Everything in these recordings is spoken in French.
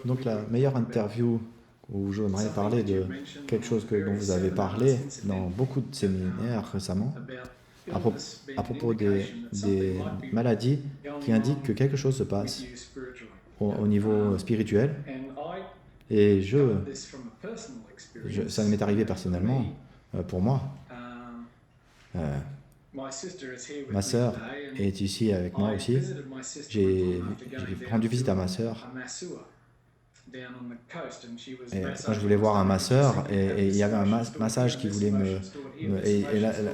Donc la meilleure interview où j'aimerais parler de quelque chose dont vous avez parlé dans beaucoup de séminaires récemment, à propos des maladies qui indiquent que quelque chose se passe au niveau spirituel. Et ça m'est arrivé personnellement, pour moi. Ma sœur est ici avec moi aussi. J'ai rendu visite à ma sœur. Et quand je voulais voir un masseur, et il y avait un massage qui voulait et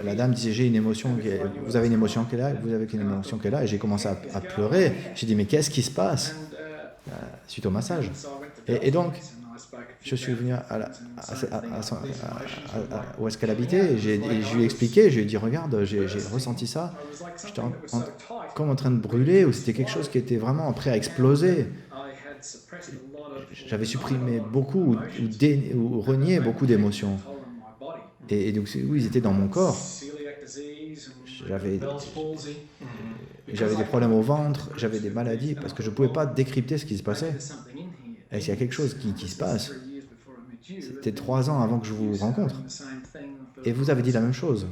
la dame disait, j'ai une émotion, vous avez une émotion qui est là, vous avez une émotion qui est là, et j'ai commencé à pleurer. J'ai dit, mais qu'est-ce qui se passe suite au massage? Et donc, je suis venu où est-ce qu'elle habitait, et je lui ai expliqué, je lui ai dit, regarde, j'ai ressenti ça, j'étais comme en train de brûler, ou c'était quelque chose qui était vraiment prêt à exploser. J'avais supprimé beaucoup ou renié beaucoup d'émotions. Et donc, oui, ils étaient dans mon corps. J'avais des problèmes au ventre, j'avais des maladies, parce que je ne pouvais pas décrypter ce qui se passait. Et s'il y a quelque chose qui se passe, c'était 3 ans avant que je vous rencontre. Et vous avez dit la même chose.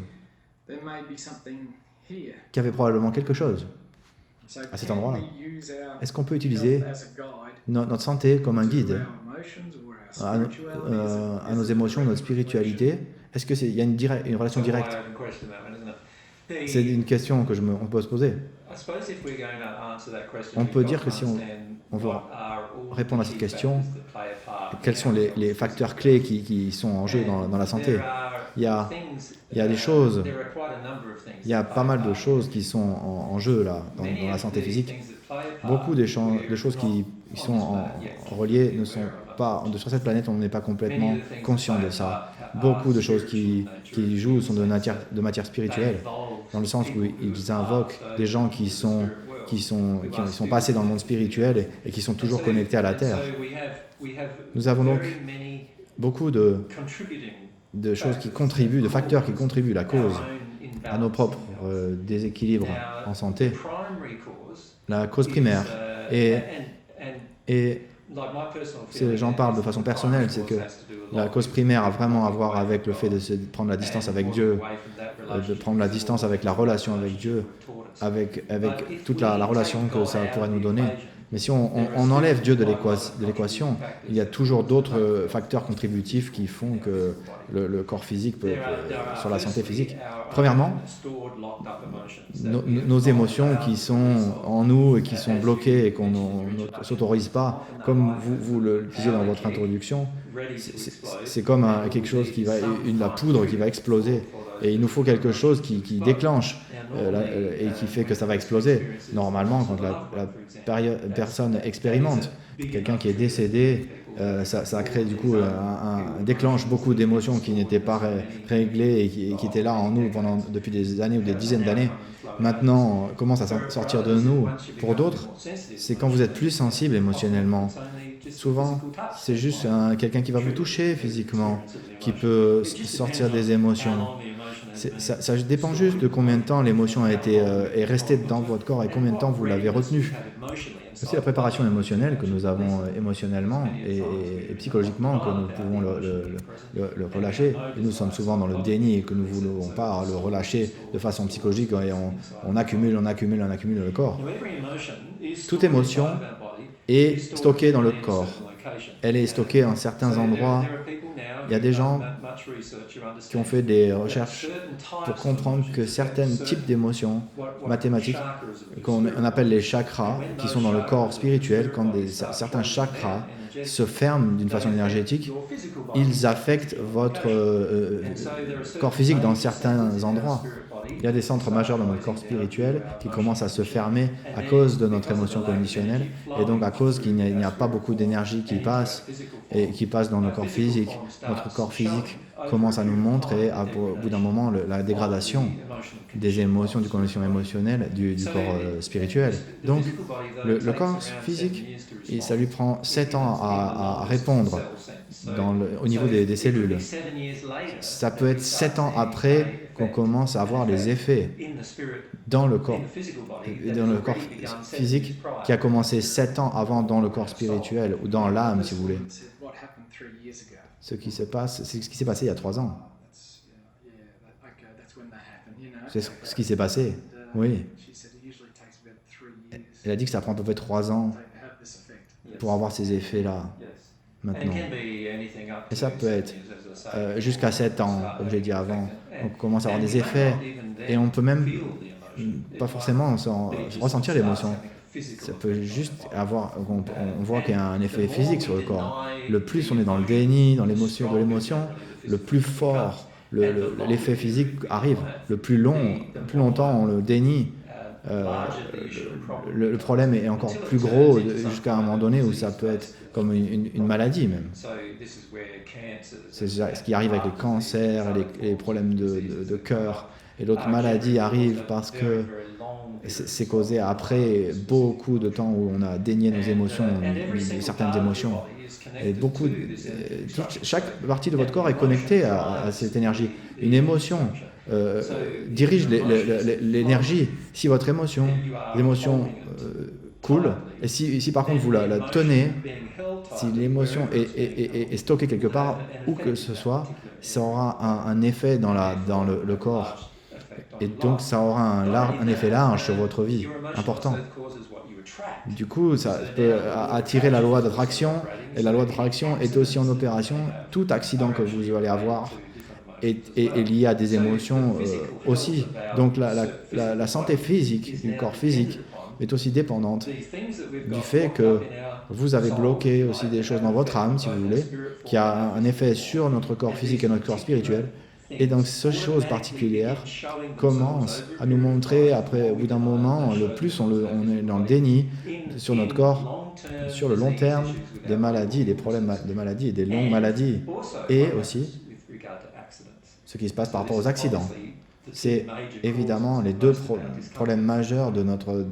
Qu'il y avait probablement quelque chose à cet endroit-là. Est-ce qu'on peut utiliser notre santé comme un guide à nos émotions, notre spiritualité? Est-ce qu'il y a une relation directe? C'est une question on peut se poser. On peut dire que si on veut répondre à cette question, quels sont les facteurs clés qui sont en jeu dans la santé? Il y a des choses, il y a pas mal de choses qui sont en jeu là, dans la santé physique. Beaucoup de choses qui sont reliées ne sont pas, sur cette planète, on n'est pas complètement conscient de ça. Beaucoup de choses qui jouent sont de matière spirituelle, dans le sens où ils invoquent des gens qui sont passés dans le monde spirituel et qui sont toujours connectés à la Terre. Nous avons donc beaucoup de choses qui contribuent, de facteurs qui contribuent à la cause, à nos propres déséquilibres en santé. La cause primaire, et j'en parle de façon personnelle, c'est que la cause primaire a vraiment à voir avec le fait de prendre la distance avec Dieu, de prendre la distance avec la relation avec Dieu, avec toute la relation que ça pourrait nous donner. Mais si on enlève Dieu de l'équation, il y a toujours d'autres facteurs contributifs qui font que le corps physique sur la santé physique. Premièrement, nos émotions qui sont en nous et qui sont bloquées et qu'on ne s'autorise pas, comme vous le disiez dans votre introduction, c'est comme quelque chose la poudre qui va exploser. Et il nous faut quelque chose qui déclenche et qui fait que ça va exploser. Normalement, quand la personne expérimente, quelqu'un qui est décédé, ça crée du coup déclenche beaucoup d'émotions qui n'étaient pas réglées et qui étaient là en nous depuis des années ou des dizaines d'années. Maintenant, commence à sortir de nous. Pour d'autres, c'est quand vous êtes plus sensible émotionnellement. Souvent, c'est juste quelqu'un qui va vous toucher physiquement, qui peut sortir des émotions. Ça dépend juste de combien de temps l'émotion est restée dans votre corps et combien de temps vous l'avez retenue. C'est la préparation émotionnelle que nous avons émotionnellement et psychologiquement, que nous pouvons le relâcher. Et nous sommes souvent dans le déni et que nous ne voulons pas le relâcher de façon psychologique et on accumule le corps. Toute émotion est stockée dans le corps. Elle est stockée en certains endroits. Il y a des gens qui ont fait des recherches pour comprendre que certains types d'émotions mathématiques, qu'on appelle les chakras, qui sont dans le corps spirituel, quand certains chakras se ferment d'une façon énergétique, ils affectent votre corps physique dans certains endroits. Il y a des centres majeurs dans notre corps spirituel qui commencent à se fermer à cause de notre émotion conditionnelle et donc à cause qu'il n'y a pas beaucoup d'énergie qui passe dans le corps physique. Notre corps physique commence à nous montrer, au bout d'un moment, la dégradation. des émotions, du condition émotionnelle du corps spirituel. Donc, le corps physique, et ça lui prend 7 ans à répondre au niveau des cellules. Ça peut être 7 ans après qu'on commence à avoir les effets dans le corps, dans le corps physique qui a commencé 7 ans avant dans le corps spirituel ou dans l'âme, si vous voulez. Ce qui se passe, c'est ce qui s'est passé il y a 3 ans. C'est ce qui s'est passé, oui. Elle a dit que ça prend à peu près 3 ans pour avoir ces effets-là, maintenant. Et ça peut être jusqu'à 7 ans, comme j'ai dit avant. On commence à avoir des effets et on peut même pas forcément ressentir l'émotion. Ça peut juste avoir, on voit qu'il y a un effet physique sur le corps. Le plus on est dans le déni, dans l'émotion, le plus fort l'effet physique arrive. Le plus longtemps on le dénie, le problème est encore plus gros jusqu'à un moment donné où ça peut être comme une maladie même. C'est ce qui arrive avec les cancers, les problèmes de cœur et d'autres maladies arrivent parce que c'est causé après beaucoup de temps où on a dénié nos émotions, certaines émotions. Et chaque partie de votre corps est connectée à cette énergie. Une émotion dirige l'énergie. Si votre l'émotion coule, et si par contre vous la tenez, si l'émotion est stockée quelque part, où que ce soit, ça aura un effet dans le corps. Et donc ça aura un effet large sur votre vie, important. Du coup, ça peut attirer la loi d'attraction, et la loi d'attraction est aussi en opération. Tout accident que vous allez avoir est lié à des émotions aussi. Donc la santé physique, du corps physique, est aussi dépendante du fait que vous avez bloqué aussi des choses dans votre âme, si vous voulez, qui a un effet sur notre corps physique et notre corps spirituel. Et donc, ces choses particulières commencent à nous montrer, au bout d'un moment, le plus on est dans le déni sur notre corps, sur le long terme, des maladies, des problèmes de maladies et des longues maladies. Et aussi, ce qui se passe par rapport aux accidents. C'est évidemment les deux problèmes majeurs de notre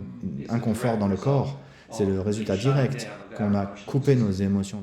inconfort dans le corps. C'est le résultat direct qu'on a coupé nos émotions.